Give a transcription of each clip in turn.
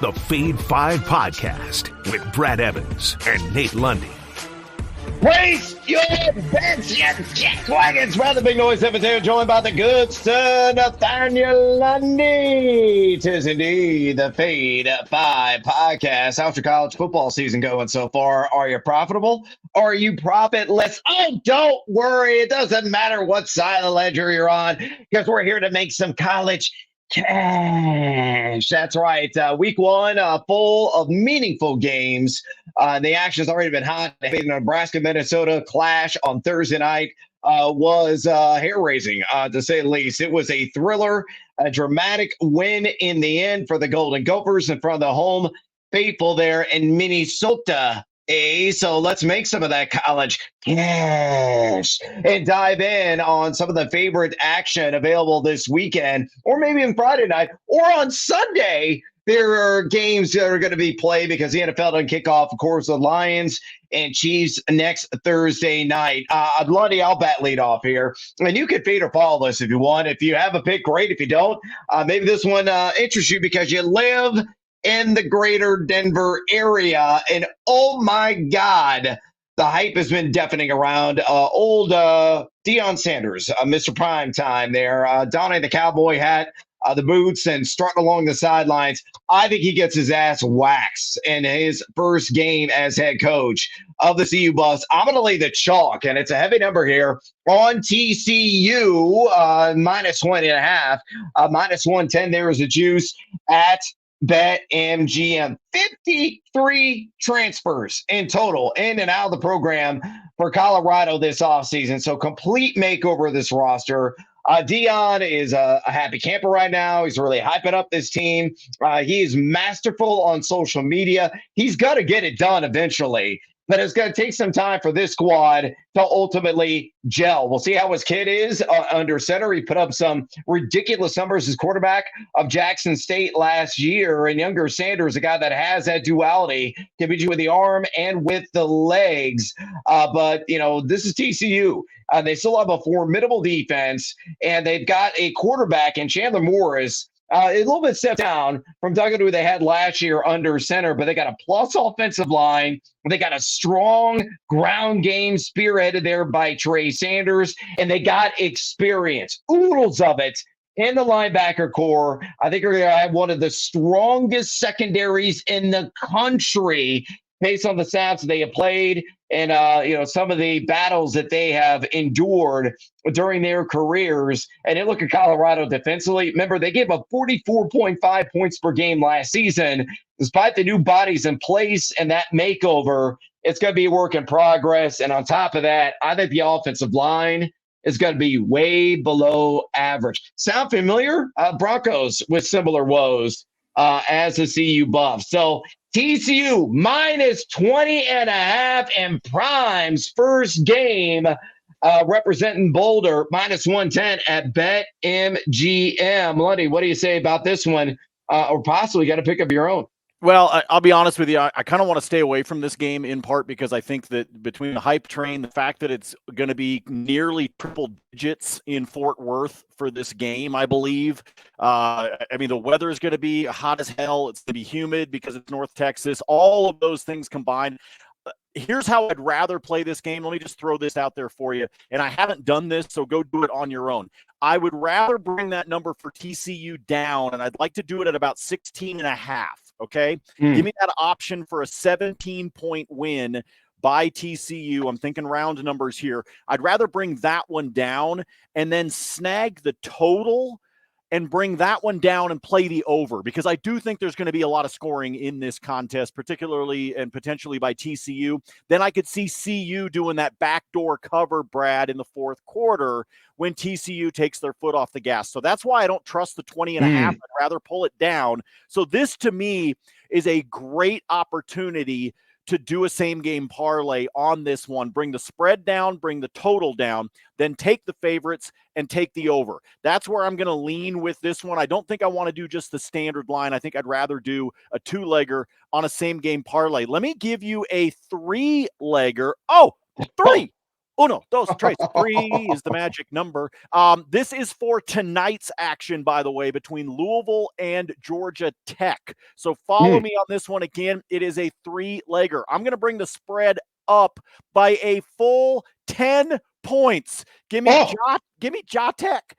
the Fade 5 podcast with Brad Evans and Nate Lundy. Race your bets, your jack wagons. Brad the Big Noise Evans here, joined by the good sir Nathaniel Lundy. Tis indeed the Fade 5 podcast. How's your college football season going so far? Are you profitable? Are you profitless? Oh, don't worry. It doesn't matter what side of the ledger you're on, because we're here to make some college cash. That's right. Week one, full of meaningful games. The action's already been hot. The Nebraska-Minnesota clash on Thursday night was hair-raising, to say the least. It was a thriller, a dramatic win in the end for the Golden Gophers in front of the home faithful there in Minnesota. So let's make some of that college cash and dive in on some of the favorite action available this weekend, or maybe on Friday night, or on Sunday. There are games that are going to be played because the NFL doesn't kick off, of course, the Lions and Chiefs next Thursday night. Lundy, I'll bat lead off here. And you can feed or follow this if you want. If you have a pick, great. If you don't, maybe this one interests you because you live in the greater Denver area. And oh my God, the hype has been deafening around old Deion Sanders, Mr. Primetime there, donning the cowboy hat, the boots, and strutting along the sidelines. I think he gets his ass waxed in his first game as head coach of the CU Buffs. I'm going to lay the chalk, and it's a heavy number here on TCU, minus 1.5, minus 110. There is a juice at BetMGM. 53 transfers in total in and out of the program for Colorado this offseason. So complete makeover of this roster. Deion is a happy camper right now. He's really hyping up this team. He is masterful on social media. He's got to get it done eventually, but it's going to take some time for this squad to ultimately gel. We'll see how his kid is under center. He put up some ridiculous numbers as quarterback of Jackson State last year, and younger Sanders, a guy that has that duality, can beat you with the arm and with the legs. But, you know, this is TCU. They still have a formidable defense, and they've got a quarterback in Chandler Morris, a little bit stepped down from Duggan, who they had last year under center, but they got a plus offensive line. They got a strong ground game spearheaded there by Trey Sanders, and they got experience, oodles of it, in the linebacker core. I think they're going to have one of the strongest secondaries in the country based on the snaps they have played and, some of the battles that they have endured during their careers. And then look at Colorado defensively. Remember, they gave up 44.5 points per game last season. Despite the new bodies in place and that makeover, it's going to be a work in progress. And on top of that, I think the offensive line is going to be way below average. Sound familiar? Broncos with similar woes as the CU Buffs. So TCU minus 20.5 and Prime's first game representing Boulder minus 110 at BetMGM. Lundy, what do you say about this one? Or possibly got to pick up your own. Well, I'll be honest with you. I kind of want to stay away from this game in part because I think that between the hype train, the fact that it's going to be nearly triple digits in Fort Worth for this game, I believe. The weather is going to be hot as hell. It's going to be humid because it's North Texas. All of those things combined. Here's how I'd rather play this game. Let me just throw this out there for you. And I haven't done this, so go do it on your own. I would rather bring that number for TCU down, and I'd like to do it at about 16.5. Okay. Give me that option for a 17-point win by TCU. I'm thinking round numbers here. I'd rather bring that one down and then snag the total and bring that one down and play the over, because I do think there's going to be a lot of scoring in this contest, particularly and potentially by TCU. Then I could see CU doing that backdoor cover, Brad, in the fourth quarter when TCU takes their foot off the gas. So that's why I don't trust the 20.5. I'd rather pull it down. So this to me is a great opportunity to do a same game parlay on this one. Bring the spread down, bring the total down, then take the favorites and take the over. That's where I'm going to lean with this one. I don't think I want to do just the standard line. I think I'd rather do a two-legger on a same game parlay. Let me give you a three-legger. Oh, three. Uno, dos, tres. 3 is the magic number. This is for tonight's action, by the way, between Louisville and Georgia Tech. So follow me on this one again. It is a 3-legger. I'm going to bring the spread up by a full 10 points. Give me Ja Tech.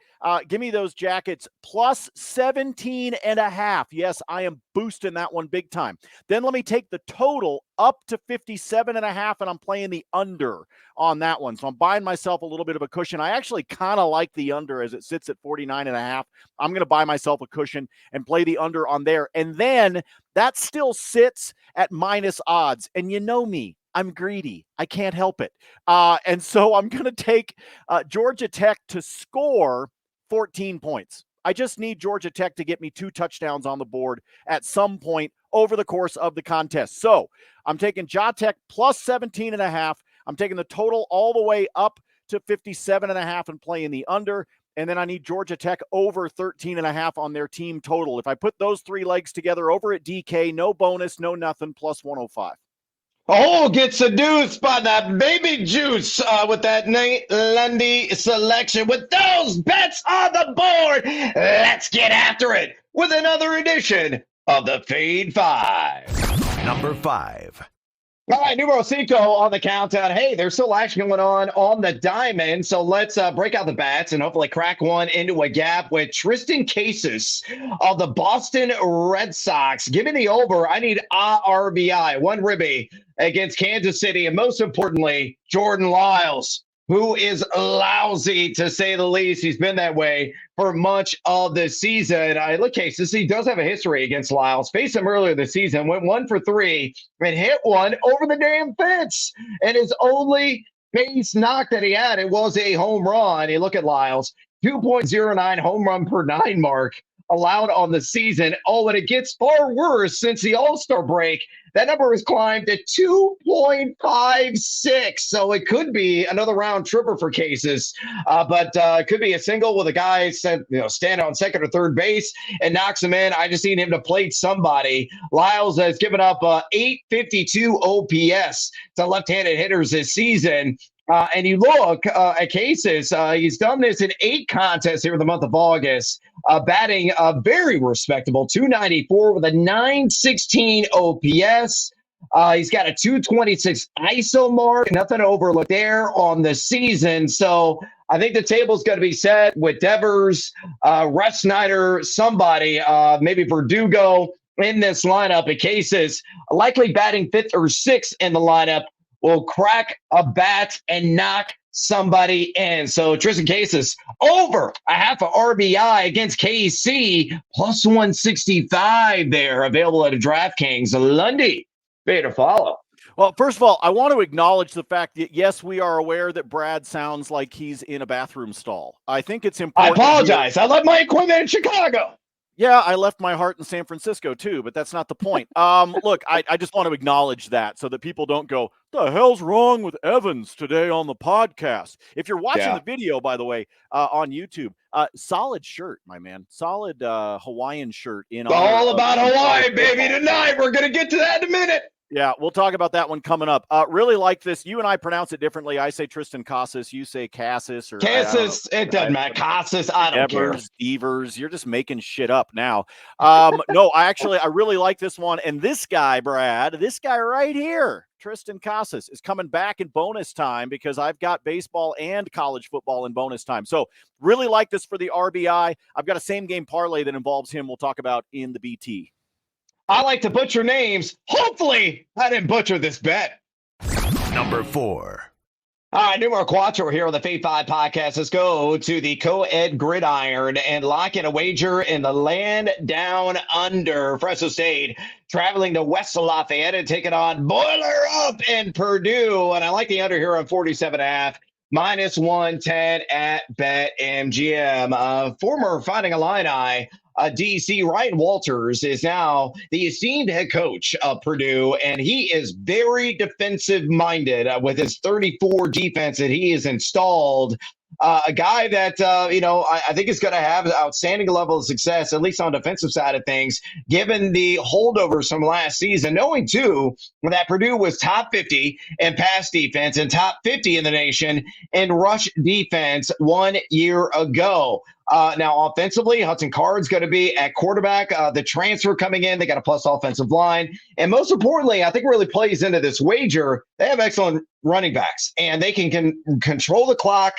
Give me those Jackets plus 17.5. Yes, I am boosting that one big time. Then let me take the total up to 57.5, and I'm playing the under on that one. So I'm buying myself a little bit of a cushion. I actually kind of like the under as it sits at 49.5. I'm going to buy myself a cushion and play the under on there. And then that still sits at minus odds. And you know me. I'm greedy. I can't help it. And so I'm going to take Georgia Tech to score 14 points. I just need Georgia Tech to get me 2 touchdowns on the board at some point over the course of the contest. So I'm taking Ja Tech plus 17.5. I'm taking the total all the way up to 57.5 and playing the under. And then I need Georgia Tech over 13.5 on their team total. If I put those 3 legs together over at DK, no bonus, no nothing, plus 105. Oh, get seduced by that baby juice with that Nate Lundy selection. With those bets on the board, let's get after it with another edition of the Fade 5. Number 5. All right, numero cinco on the countdown. Hey, there's still action going on the diamond, so let's break out the bats and hopefully crack one into a gap with Triston Casas of the Boston Red Sox. Give me the over. I need a RBI, 1 ribby against Kansas City, and most importantly, Jordan Lyles, who is lousy to say the least. He's been that way for much of the season. Look, Casas, he does have a history against Lyles. Faced him earlier this season, went 1 for 3 and hit one over the damn fence. And his only base knock that he had, it was a home run. You look at Lyles, 2.09 home run per 9 mark allowed on the season. Oh, and it gets far worse since the All-Star break. That number has climbed to 2.56. So it could be another round tripper for Casas, but it could be a single with a guy stand on second or third base and knocks him in. I just need him to plate somebody. Lyles has given up 852 OPS to left-handed hitters this season. And you look at Casas, he's done this in 8 contests here in the month of August, batting very respectable, 294 with a 916 OPS. He's got a 226 ISO mark, nothing to overlook there on the season. So I think the table's going to be set with Devers, Russ Snyder, somebody, maybe Verdugo in this lineup. At Casas, likely batting 5th or 6th in the lineup, will crack a bat and knock somebody in. So Triston Casas over a half a RBI against KC, plus 165 there, available at a DraftKings. Lundy, way to follow. Well, first of all, I want to acknowledge the fact that, yes, we are aware that Brad sounds like he's in a bathroom stall. I think it's important. I apologize. I left my equipment in Chicago. Yeah, I left my heart in San Francisco too, but that's not the point. Look, I just want to acknowledge that so that people don't go, the hell's wrong with Evans today on the podcast? If you're watching the video, by the way, on YouTube, solid shirt, my man. Solid Hawaiian shirt. All about Hawaii, baby, tonight. We're going to get to that in a minute. Yeah, we'll talk about that one coming up. Really like this. You and I pronounce it differently. I say Triston Casas. You say Casas. Or Casas. It doesn't matter. Casas. I don't care. Devers. You're just making shit up now. No, I really like this one. And this guy, Brad, this guy right here, Triston Casas, is coming back in bonus time because I've got baseball and college football in bonus time. So really like this for the RBI. I've got a same game parlay that involves him. We'll talk about in the BT. I like to butcher names. Hopefully, I didn't butcher this bet. Number 4. All right, numero cuatro here on the Fade 5 podcast. Let's go to the co-ed gridiron and lock in a wager in the land down under. Fresno State traveling to West Lafayette and taking on Boiler Up in Purdue. And I like the under here on 47.5. Minus 110 at BetMGM. Former Fighting Illini DC Ryan Walters is now the esteemed head coach of Purdue, and he is very defensive-minded with his 34 defense that he has installed. a guy that, I think is going to have an outstanding level of success, at least on the defensive side of things, given the holdovers from last season, knowing, too, that Purdue was top 50 in pass defense and top 50 in the nation in rush defense 1 year ago. Now, offensively, Hudson Card's going to be at quarterback. The transfer coming in, they got a plus offensive line. And most importantly, I think really plays into this wager, they have excellent running backs, and they can control the clock,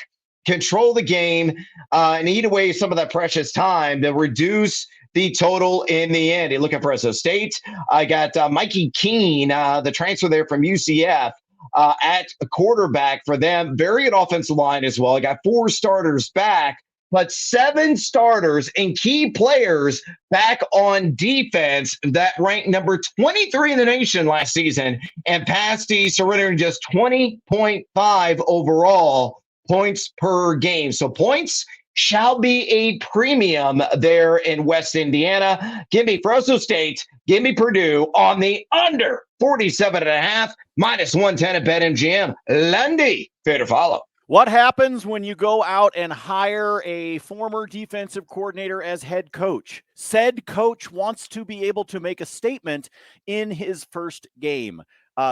control the game, and eat away some of that precious time to reduce the total in the end. You look at Fresno State. I got Mikey Keene, the transfer there from UCF, at a quarterback for them. Very good offensive line as well. I got 4 starters back, but 7 starters and key players back on defense that ranked number 23 in the nation last season and passed D, surrendering just 20.5 overall points per game. So points shall be a premium there in West Indiana. Give me Fresno State, give me Purdue on the under 47.5, minus 110 at BetMGM. Lundy, fair to follow. What happens when you go out and hire a former defensive coordinator as head coach? Said coach wants to be able to make a statement in his first game.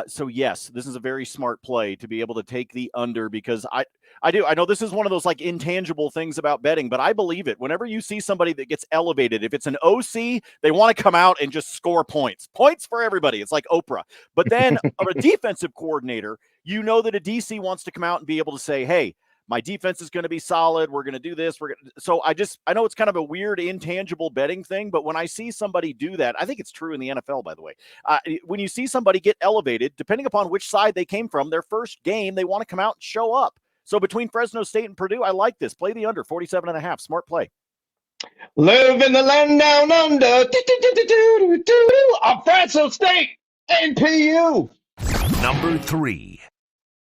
So yes, this is a very smart play to be able to take the under, because I know this is one of those like intangible things about betting, but I believe it. Whenever you see somebody that gets elevated, if it's an OC, they want to come out and just score points for everybody. It's like Oprah. But then a defensive coordinator, you know that a DC wants to come out and be able to say, hey, my defense is going to be solid. We're going to do this. So I know it's kind of a weird intangible betting thing, but when I see somebody do that, I think it's true in the NFL, by the way. When you see somebody get elevated, depending upon which side they came from, their first game, they want to come out and show up. So between Fresno State and Purdue, I like this. Play the under 47.5. Smart play. Live in the land down under. Fresno State and PU. Number 3.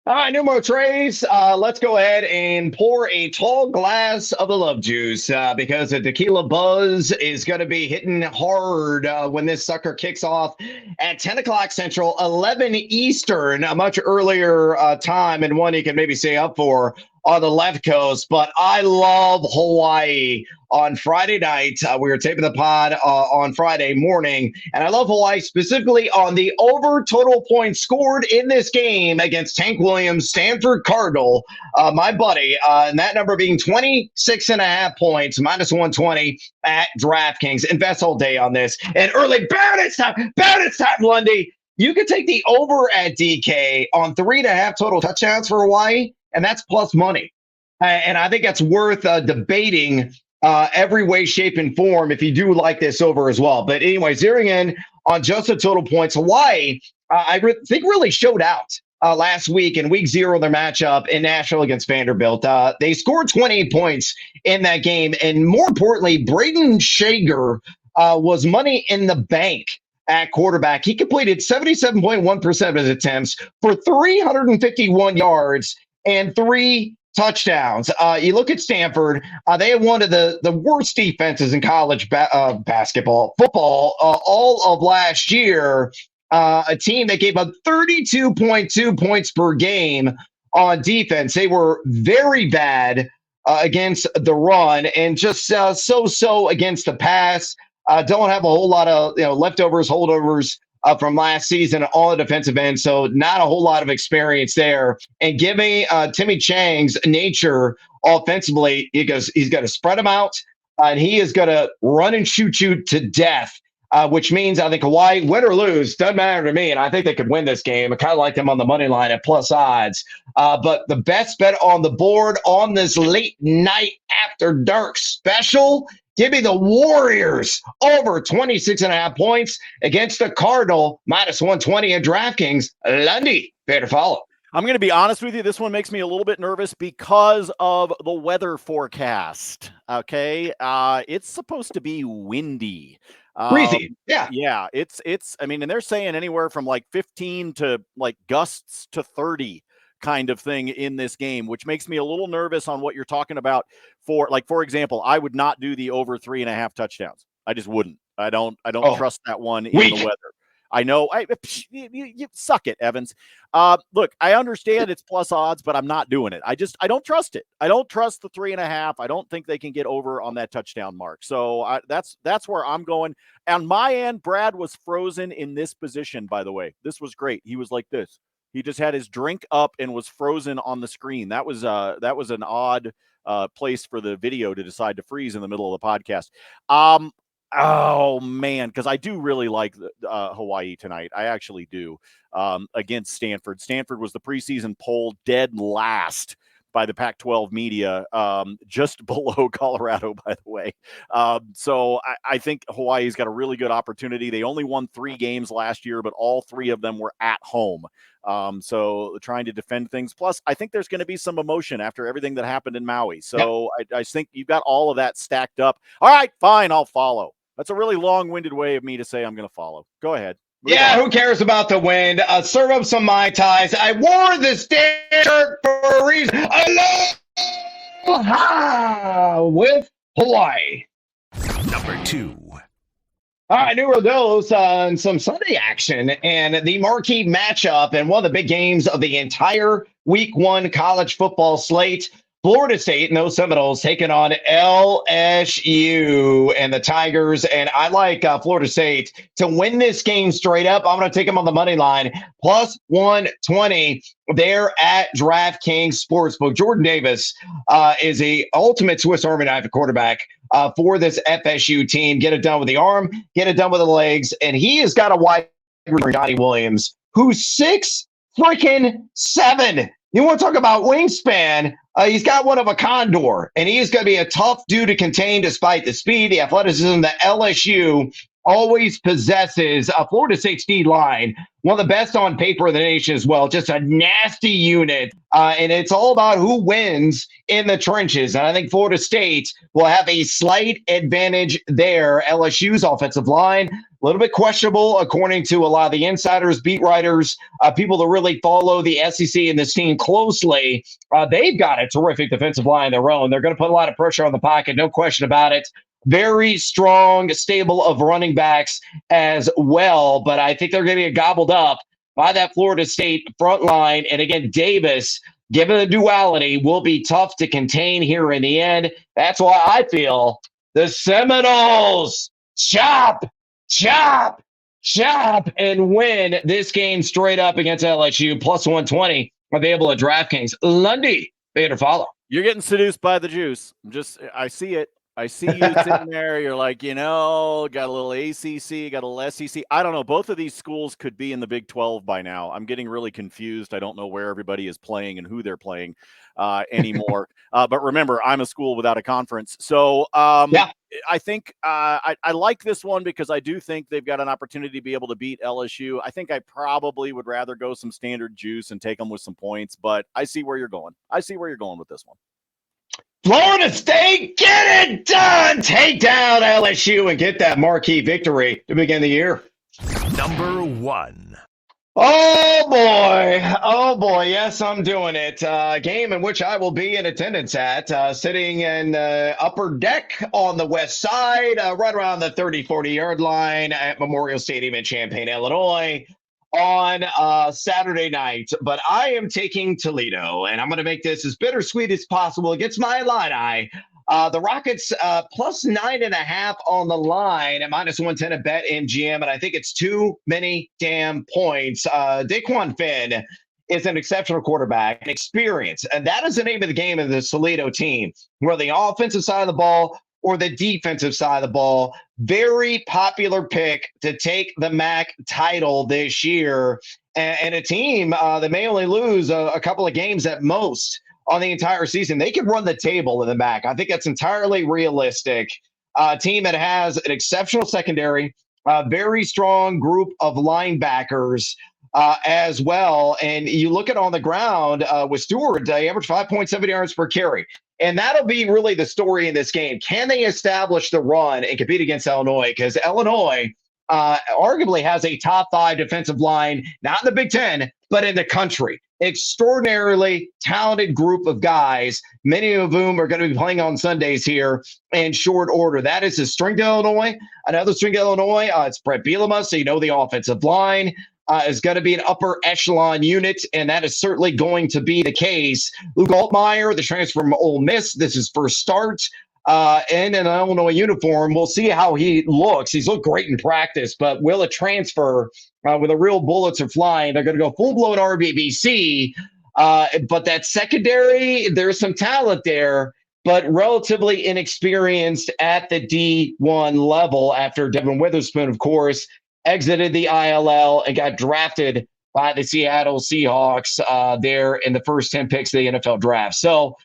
All right, no more trays. Let's go ahead and pour a tall glass of the love juice because the tequila buzz is going to be hitting hard when this sucker kicks off at 10 o'clock Central, 11 Eastern, a much earlier time and one you can maybe stay up for on the left coast. But I love Hawaii. On Friday night, we were taping the pod on Friday morning, and I love Hawaii specifically on the over total points scored in this game against Tank Williams, Stanford Cardinal, my buddy, and that number being 26.5 points, minus 120 at DraftKings. Invest all day on this. And early bonus time, Lundy. You could take the over at DK on 3.5 total touchdowns for Hawaii, and that's plus money. And I think that's worth debating every way, shape, and form if you do like this over as well. But anyway, zeroing in on just the total points, Hawaii, I think really showed out last week in week 0 of their matchup in Nashville against Vanderbilt. They scored 28 points in that game. And more importantly, Braden Shager was money in the bank at quarterback. He completed 77.1% of his attempts for 351 yards and 3 touchdowns. You look at Stanford, they have one of the worst defenses in college football, all of last year. A team that gave up 32.2 points per game on defense. They were very bad against the run and just so against the pass. Don't have a whole lot of leftovers, holdovers from last season on the defensive end, so not a whole lot of experience there. And give me Timmy Chang's nature offensively. He's going to spread them out, and he is going to run and shoot you to death, which means I think Hawaii, win or lose, doesn't matter to me, and I think they could win this game. I kind of like them on the money line at plus odds. But the best bet on the board on this late night after dark special, give me the Warriors over 26.5 points against the Cardinal, minus 120 at DraftKings. Lundy, fair to follow. I'm going to be honest with you. This one makes me a little bit nervous because of the weather forecast. Okay. It's supposed to be windy. Breezy. Yeah. Yeah. It's, I mean, and they're saying anywhere from like 15 to like gusts to 30 kind of thing in this game, which makes me a little nervous on what you're talking about. For example, I would not do the over 3.5 touchdowns. I just wouldn't. I don't trust that one in the weather. I know. You suck it, Evans. Look, I understand it's plus odds, but I'm not doing it. I don't trust it. I don't trust the 3.5. I don't think they can get over on that touchdown mark. So that's where I'm going. On my end, Brad was frozen in this position, by the way. This was great. He was like this. He just had his drink up and was frozen on the screen. That was an odd place for the video to decide to freeze in the middle of the podcast. Oh man, because I do really like Hawaii tonight. I actually do. Against Stanford. Stanford was the preseason poll dead last by the Pac-12 media, just below Colorado, by the way. So I think Hawaii's got a really good opportunity. They only won 3 games last year, but all 3 of them were at home. So trying to defend things. Plus, I think there's going to be some emotion after everything that happened in Maui. So I think you've got all of that stacked up. All right, fine, I'll follow. That's a really long-winded way of me to say I'm going to folloh. Go ahead. Who cares about the wind? Serve up some Mai Tais. I wore this damn shirt for a reason. Aloha with Hawaii. Number 2. All right, New Orleans and some Sunday action and the marquee matchup and one of the big games of the entire Week 1 college football slate. Florida State and those Seminoles taking on LSU and the Tigers. And I like Florida State to win this game straight up. I'm going to take them on the money line. Plus 120 there at DraftKings Sportsbook. Jordan Davis is a ultimate Swiss Army knife at quarterback for this FSU team. Get it done with the arm, get it done with the legs. And he has got a wide receiver, Johnny Williams, who's 6'7". You want to talk about wingspan? He's got one of a condor, and he is going to be a tough dude to contain despite the speed, the athleticism that LSU always possesses. A Florida State D line, one of the best on paper in the nation as well. Just a nasty unit, and it's all about who wins in the trenches. And I think Florida State will have a slight advantage there. LSU's offensive line, a little bit questionable, according to a lot of the insiders, beat writers, people that really follow the SEC and this team closely. They've got a terrific defensive line of their own. They're going to put a lot of pressure on the pocket, no question about it. Very strong stable of running backs as well, but I think they're going to get gobbled up by that Florida State front line. And again, Davis, given the duality, will be tough to contain here in the end. That's why I feel the Seminoles chop, and win this game straight up against LSU. Plus 120 available at DraftKings. Lundy, pay to follow. You're getting seduced by the juice. I see it. I see you sitting there. You're like, got a little ACC, got a little SEC. I don't know. Both of these schools could be in the Big 12 by now. I'm getting really confused. I don't know where everybody is playing and who they're playing anymore. But remember, I'm a school without a conference. So I think I like this one because I do think they've got an opportunity to be able to beat LSU. I think I probably would rather go some standard juice and take them with some points, but I see where you're going. I see where you're going with this one. Florida State, get it done! Take down LSU and get that marquee victory to begin the year. Number 1. Oh boy, yes, I'm doing it. Game in which I will be in attendance at, sitting in upper deck on the west side, right around the 30-40 yard line at Memorial Stadium in Champaign, Illinois, on Saturday night. But I am taking Toledo, and I'm going to make this as bittersweet as possible against my Illini. The Rockets plus 9.5 on the line at minus 110 at BetMGM, and I think it's too many damn points. Daquan Finn is an exceptional quarterback, experience, and that is the name of the game of the Toledo team, where the offensive side of the ball or the defensive side of the ball. Very popular pick to take the MAC title this year, and a team that may only lose a couple of games at most on the entire season. They can run the table in the MAC. I think that's entirely realistic. Team that has an exceptional secondary, very strong group of linebackers as well. And you look at on the ground with Stewart, they average 5.7 yards per carry. And that'll be really the story in this game. Can they establish the run and compete against Illinois? Because Illinois arguably has a top 5 defensive line, not in the Big Ten, but in the country. Extraordinarily talented group of guys, many of whom are going to be playing on Sundays here in short order. That is the strength of Illinois. Another strength of Illinois, it's Brett Bielema, so you know the offensive line is going to be an upper echelon unit, and that is certainly going to be the case. Luke Altmaier, the transfer from Ole Miss, this is first start in an Illinois uniform. We'll see how he looks. He's looked great in practice, but will a transfer with the real bullets are flying? They're going to go full-blown RBBC, but that secondary, there's some talent there, but relatively inexperienced at the D1 level after Devin Witherspoon, of course, exited the ILL and got drafted by the Seattle Seahawks there in the first 10 picks of the NFL draft. So,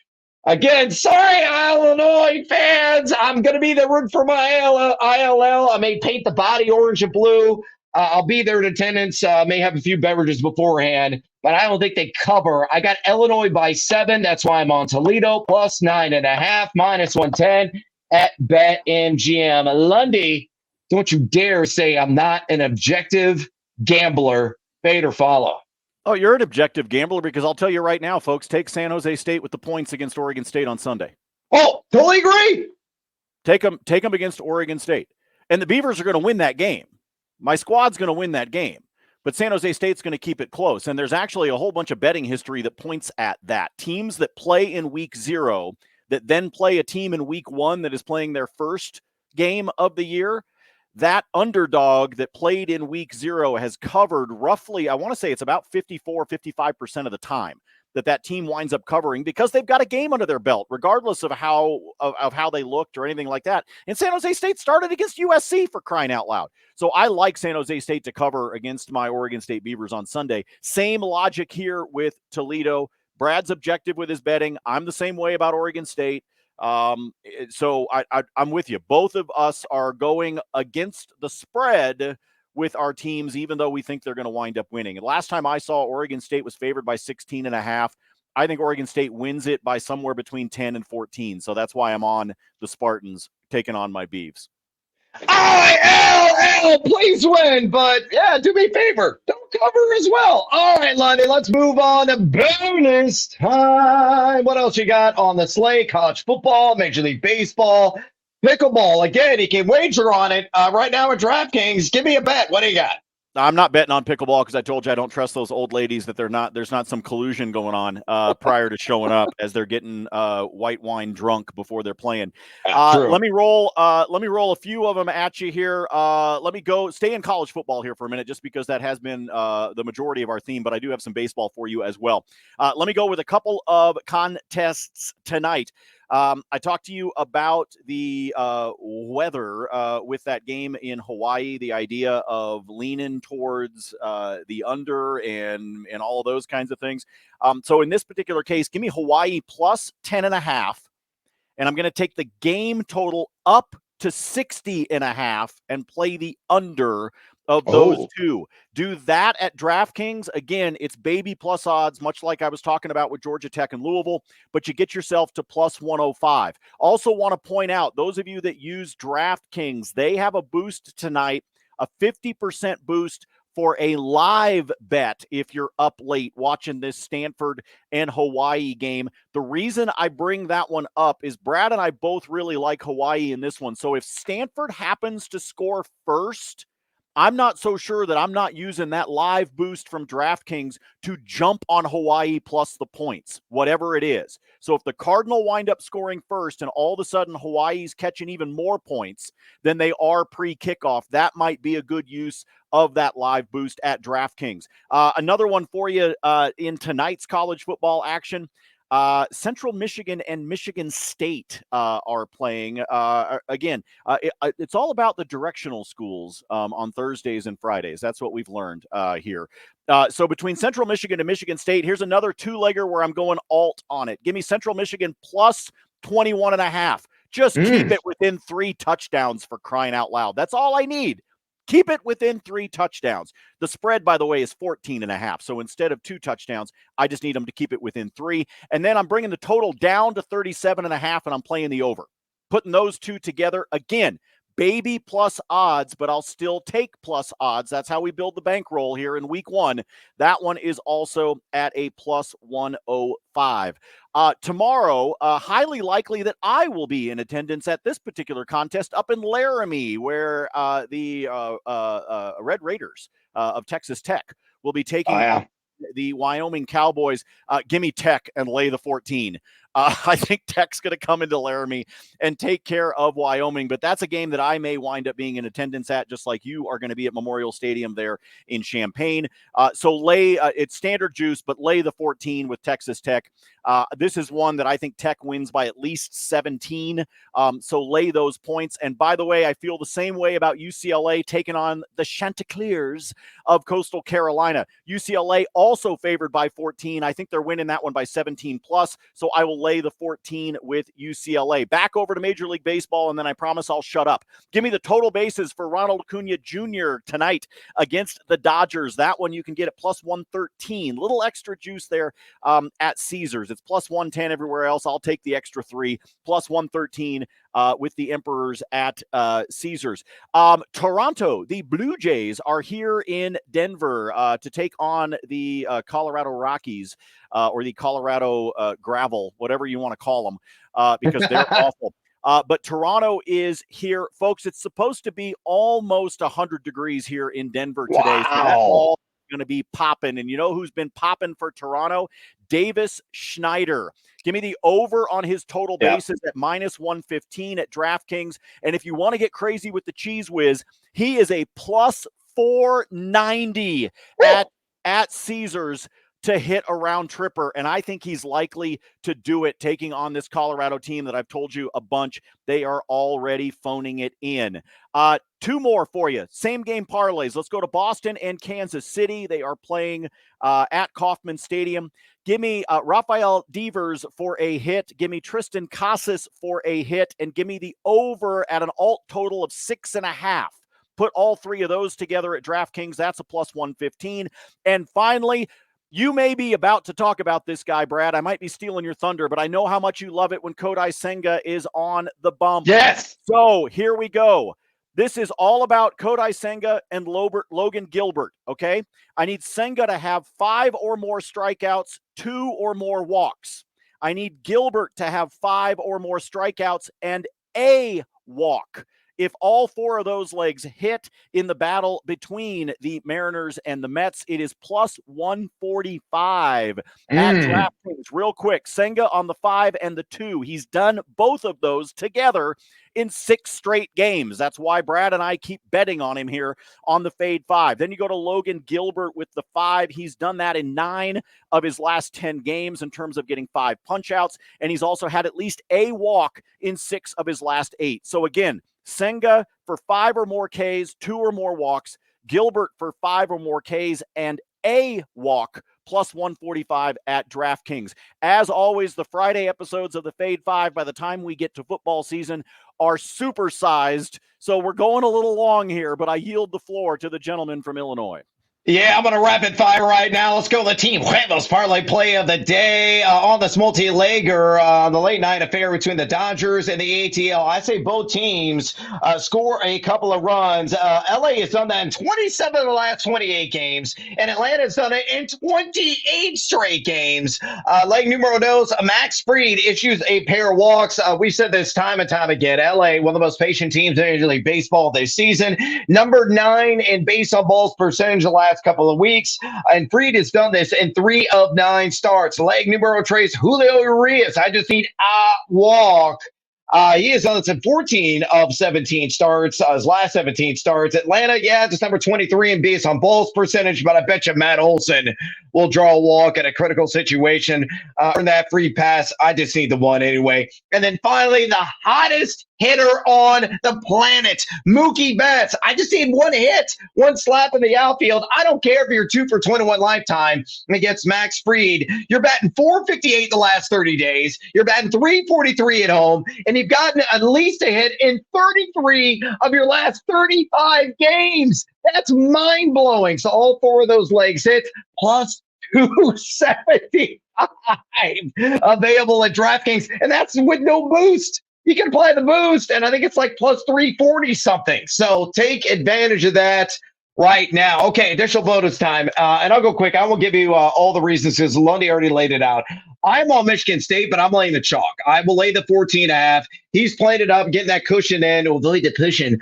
again, sorry, Illinois fans. I'm going to be there rooting for my ILL. I may paint the body orange and blue. I'll be there in attendance. May have a few beverages beforehand, but I don't think they cover. I got Illinois by 7. That's why I'm on Toledo plus 9.5, minus 110 at BetMGM. Lundy, don't you dare say I'm not an objective gambler. Fade or follow? Oh, you're an objective gambler because I'll tell you right now, folks, take San Jose State with the points against Oregon State on Sunday. Oh, totally agree. Take them against Oregon State. And the Beavers are going to win that game. My squad's going to win that game. But San Jose State's going to keep it close. And there's actually a whole bunch of betting history that points at that. Teams that play in week 0 that then play a team in week 1 that is playing their first game of the year, that underdog that played in week 0 has covered roughly, I want to say it's about 55% of the time that team winds up covering because they've got a game under their belt, regardless of how they looked or anything like that. And San Jose State started against USC, for crying out loud. So I like San Jose State to cover against my Oregon State Beavers on Sunday. Same logic here with Toledo. Brad's objective with his betting. I'm the same way about Oregon State. So I'm with you. Both of us are going against the spread with our teams, even though we think they're going to wind up winning. And last time I saw Oregon State was favored by 16.5. I think Oregon State wins it by somewhere between 10 and 14. So that's why I'm on the Spartans taking on my Beavs. ILL, please win, but yeah, do me a favor. Don't cover as well. All right, Lundy, let's move on to bonus time. What else you got on the slate? College football, Major League Baseball, pickleball. Again, you can wager on it right now at DraftKings. Give me a bet. What do you got? I'm not betting on pickleball because I told you I don't trust those old ladies that there's not some collusion going on prior to showing up as they're getting white wine drunk before they're playing. Let me roll a few of them at you here. Let me stay in college football here for a minute, just because that has been the majority of our theme, but I do have some baseball for you as well. Let me go with a couple of contests tonight. I talked to you about the weather with that game in Hawaii, the idea of leaning towards the under and all of those kinds of things. So in this particular case, give me Hawaii plus 10.5, and I'm going to take the game total up to 60.5 and play the under of those two. Do that at DraftKings. Again, it's baby plus odds, much like I was talking about with Georgia Tech and Louisville, but you get yourself to plus 105. Also want to point out, those of you that use DraftKings, they have a boost tonight, a 50% boost for a live bet if you're up late watching this Stanford and Hawaii game. The reason I bring that one up is Brad and I both really like Hawaii in this one. So if Stanford happens to score first, I'm not so sure that I'm not using that live boost from DraftKings to jump on Hawaii plus the points, whatever it is. So if the Cardinal wind up scoring first and all of a sudden Hawaii's catching even more points than they are pre-kickoff, that might be a good use of that live boost at DraftKings. Another one for you in tonight's college football action. Central Michigan and Michigan State are playing. It's all about the directional schools on Thursdays and Fridays. That's what we've learned here. So between Central Michigan and Michigan State, here's another two-legger where I'm going alt on it. Give me Central Michigan plus 21.5. Just keep it within 3 touchdowns, for crying out loud. That's all I need. Keep it within 3 touchdowns. The spread, by the way, is 14.5. So instead of 2 touchdowns, I just need them to keep it within 3. And then I'm bringing the total down to 37.5, and I'm playing the over. Putting those two together, again, baby plus odds, but I'll still take plus odds. That's how we build the bankroll here in week 1. That one is also at a plus 105. Tomorrow, highly likely that I will be in attendance at this particular contest up in Laramie, where the Red Raiders of Texas Tech will be taking on the Wyoming Cowboys. Give me Tech and lay the 14. I think Tech's going to come into Laramie and take care of Wyoming, but that's a game that I may wind up being in attendance at, just like you are going to be at Memorial Stadium there in Champaign. So lay it's standard juice, but lay the 14 with Texas Tech. This is one that I think Tech wins by at least 17. So lay those points. And by the way, I feel the same way about UCLA taking on the Chanticleers of Coastal Carolina. UCLA also favored by 14. I think they're winning that one by 17 plus. So I will lay the 14 with UCLA. Back over to Major League Baseball, and then I promise I'll shut up. Give me the total bases for Ronald Acuna Jr. tonight against the Dodgers. That one you can get at plus 113. Little extra juice there at Caesars. It's plus 110 everywhere else. I'll take the extra 3, plus 113 with the Emperors at Caesars. Toronto, the Blue Jays are here in Denver to take on the Colorado Rockies or the Colorado Gravel, whatever you want to call them, because they're awful. But Toronto is here. Folks, it's supposed to be almost 100 degrees here in Denver today. Wow. So that's all going to be popping. And you know who's been popping for Toronto? Davis Schneider. Give me the over on his total bases at minus 115 at DraftKings. And if you want to get crazy with the Cheese Whiz, he is a plus 490 at Caesars to hit a round tripper, and I think he's likely to do it, taking on this Colorado team that I've told you a bunch. They are already phoning it in. 2 more for you. Same game parlays. Let's go to Boston and Kansas City. They are playing at Kauffman Stadium. Give me Rafael Devers for a hit. Give me Triston Casas for a hit, and give me the over at an alt total of 6.5. Put all 3 of those together at DraftKings. That's a plus 115. And finally, you may be about to talk about this guy, Brad. I might be stealing your thunder, but I know how much you love it when Kodai Senga is on the bump. Yes. So here we go. This is all about Kodai Senga and Logan Gilbert, okay? I need Senga to have 5 or more strikeouts, 2 or more walks. I need Gilbert to have 5 or more strikeouts and a walk. If all 4 of those legs hit in the battle between the Mariners and the Mets, it is plus 145 at DraftKings. Real quick, Senga on the 5 and the 2. He's done both of those together in 6 straight games. That's why Brad and I keep betting on him here on the Fade 5. Then you go to Logan Gilbert with the 5. He's done that in 9 of his last 10 games in terms of getting 5 punch-outs, and he's also had at least a walk in 6 of his last 8. So again, Senga for 5 or more Ks, 2 or more walks. Gilbert for 5 or more Ks and a walk, plus 145 at DraftKings. As always, the Friday episodes of the Fade 5, by the time we get to football season, are supersized. So we're going a little long here, but I yield the floor to the gentleman from Illinois. Yeah, I'm going to rapid fire right now. Let's go to the TeamHuevos parlay play of the day on this multi-legger, the late night affair between the Dodgers and the ATL. I say both teams score a couple of runs. LA has done that in 27 of the last 28 games, and Atlanta has done it in 28 straight games. Leg numero dos, Max Fried issues a pair of walks. We've said this time and time again. LA, one of the most patient teams in Major League Baseball this season. Number 9 in base on balls percentage the last couple of weeks, and Fried has done this in 3 of 9 starts. Leg numero 3, Julio Urias. I just need a walk. He has done this in 14 of 17 starts, his last 17 starts. Atlanta, just number 23 in base on balls percentage, but I bet you Matt Olson will draw a walk at a critical situation. From that free pass, I just need the one anyway. And then finally, the hottest hitter on the planet, Mookie Betts. I just need one hit, one slap in the outfield. I don't care if you're 2 for 21 lifetime against Max Fried. You're batting .458 the last 30 days. You're batting .343 at home, and you've gotten at least a hit in 33 of your last 35 games. That's mind-blowing. So all 4 of those legs hit, plus 275 available at DraftKings, and that's with no boost. you can apply the boost, and I think it's like plus 340 something. So take advantage of that right now. Okay, additional bonus time. And I'll go quick. I will give you all the reasons because Lundy already laid it out. I'm on Michigan State, but I'm laying the chalk. I will lay the 14.5. He's playing it up, getting that cushion in, or avoid the cushion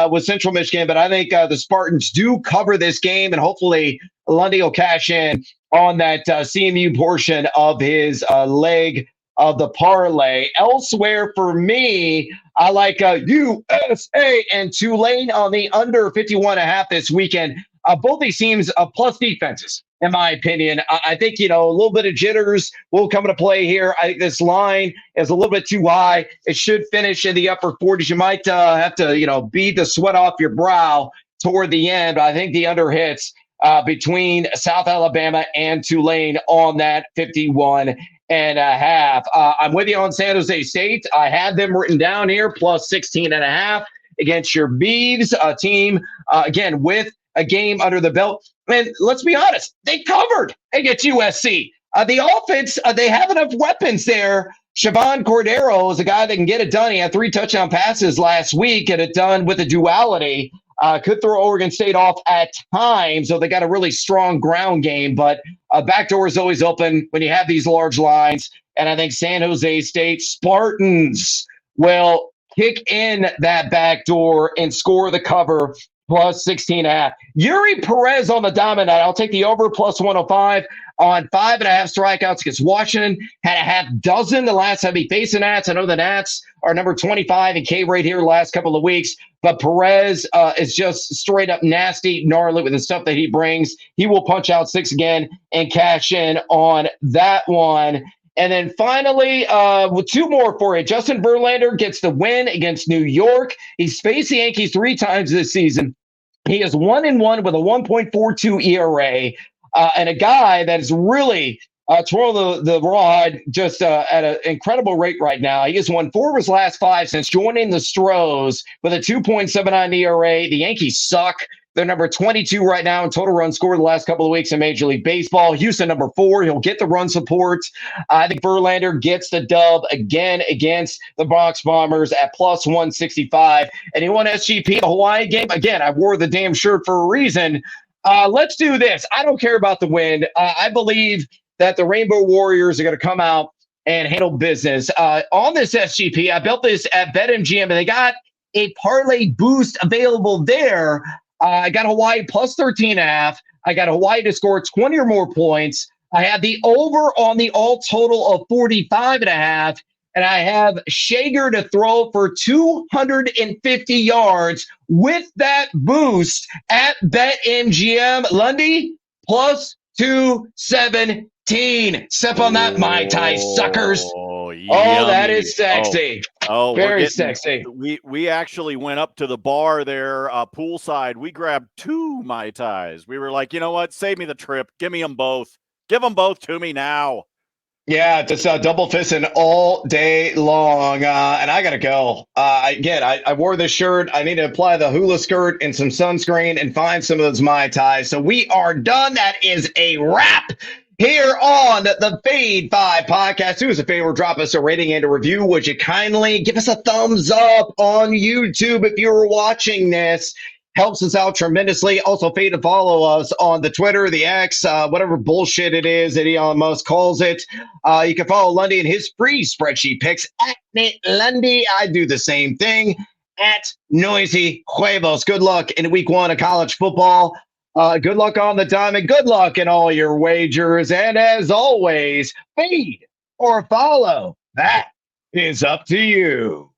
with Central Michigan. But I think the Spartans do cover this game, and hopefully Lundy will cash in on that CMU portion of his leg of the parlay. Elsewhere for me, I like USA and Tulane on the under 51.5 this weekend. Both these teams plus defenses, in my opinion. I think, a little bit of jitters will come into play here. I think this line is a little bit too high. It should finish in the upper 40s. You might have to, beat the sweat off your brow toward the end. But I think the under hits between South Alabama and Tulane on that 51.5. I'm with you on San Jose State. I had them written down here, plus 16.5 against your Beavs team. Again, with a game under the belt. And let's be honest, they covered against USC. The offense, they have enough weapons there. Siobhan Cordero is a guy that can get it done. He had 3 touchdown passes last week, get it done with a duality. Could throw Oregon State off at times, so they got a really strong ground game. But back door is always open when you have these large lines. And I think San Jose State Spartans will kick in that back door and score the cover plus 16.5. Yuri Perez on the diamond night. I'll take the over plus 105 on 5.5 strikeouts against Washington. Had a half dozen the last time he faced the Nats. I know the Nats are number 25 in K rate here the last couple of weeks, but Perez is just straight up nasty, gnarly with the stuff that he brings. He will punch out 6 again and cash in on that one. And then finally, with 2 more for you. Justin Verlander gets the win against New York. He's faced the Yankees 3 times this season. He is 1-1 with a 1.42 ERA, and a guy that is really twirling the rawhide just at an incredible rate right now. He has won 4 of his last 5 since joining the Stros with a 2.79 ERA. The Yankees suck. They're number 22 right now in total runs scored the last couple of weeks in Major League Baseball. Houston, number 4. He'll get the run support. I think Verlander gets the dub again against the Bronx Bombers at plus 165. And he won SGP, the Hawaii game. Again, I wore the damn shirt for a reason. Let's do this. I don't care about the win. I believe that the Rainbow Warriors are going to come out and handle business. On this SGP, I built this at BetMGM, and they got a parlay boost available there. I got Hawaii plus 13.5. I got Hawaii to score 20 or more points. I have the over on the all total of 45.5. And I have Shager to throw for 250 yards with that boost at BetMGM. Lundy plus 217. Step on that, Mai Tai suckers. Oh, that is sexy. Oh, very sexy. We actually went up to the bar there, poolside. We grabbed 2 Mai Tais. We were like, you know what? Save me the trip. Give me them both. Give them both to me now. Yeah, just double fisting all day long. And I got to go. I wore this shirt. I need to apply the hula skirt and some sunscreen and find some of those Mai Tais. So we are done. That is a wrap here on the Fade 5 podcast. Do us a favor, drop us a rating and a review. Would you kindly give us a thumbs up on YouTube if you're watching this? Helps us out tremendously. Also, fade to follow us on the Twitter, the X, whatever bullshit it is that Elon Musk calls it. You can follow Lundy in his free spreadsheet picks at Nate Lundy. I do the same thing at Noisy Huevos. Good luck in week 1 of college football. Good luck on the diamond. Good luck in all your wagers. And as always, fade or follow. That is up to you.